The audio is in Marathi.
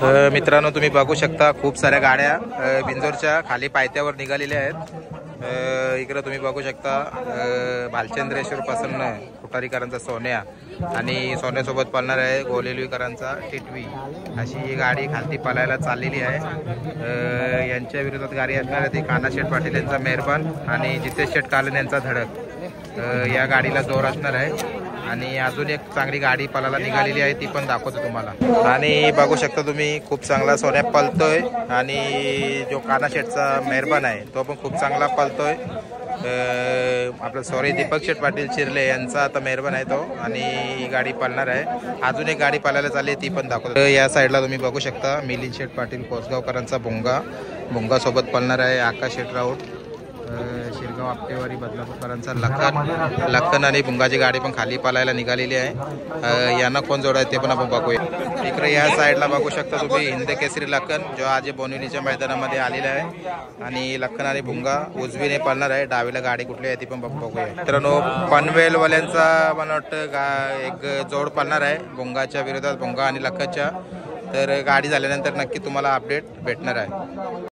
मित्रांनो तुम्ही बघू शकता खूप साऱ्या गाड्या बिंजोरच्या खाली पायथ्यावर निघालेल्या आहेत। इकडे तुम्ही बघू शकता भालचंद्रेश्वर पासून कुटारीकरांचा सोन्या आणि सोन्यासोबत पळणार आहे गोलेलवीकरांचा टिटवी, अशी ही गाडी खालती पळायला चाललेली आहे। यांच्या विरोधात गाडी असणार आहे ती कानाशेठ पाटील यांचा मेहरबान आणि जितेश शेठ कालन यांचा धडक। या गाडीला जोर असणार आहे आणि अजून एक चांगली गाडी पळायला निघालेली आहे ती पण दाखवतो तुम्हाला। आणि बघू शकता तुम्ही खूप चांगला सोन्या पळतोय आणि जो कानाशेठचा मेहरबान आहे तो पण खूप चांगला पळतोय। आपलं सॉरी दीपक शेठ पाटील चिरले यांचा आता मेहरबान आहे तो आणि ही गाडी पळणार आहे। अजून एक गाडी पळायला चालली ती पण दाखवतो। या साईडला तुम्ही बघू शकता मिलिंद शेठ पाटील कोसगावकरांचा भोंगा सोबत पळणार आहे। आकाश शेठ राऊत शिरगाव आपटेवारी बदलापूरकरांचा लखन आणि भुंगाची गाडी पण खाली पळायला निघालेली आहे। यांना कोण जोड आहे ते पण आपण बघूया। इकडे या साईडला बघू शकता तुम्ही हिंद केसरी लखन जो आज बोनिवलीच्या मैदानामध्ये आलेला आहे आणि लखन आणि भुंगा उजवीने पळणार आहे। डावीला गाडी कुठली आहे ती पण बघूया। मित्रांनो पनवेलवाल्यांचा मला वाटतं एक जोड पळणार आहे भुंगाच्या विरोधात, भुंगा आणि लखनच्या। तर गाडी झाल्यानंतर नक्की तुम्हाला अपडेट भेटणार आहे।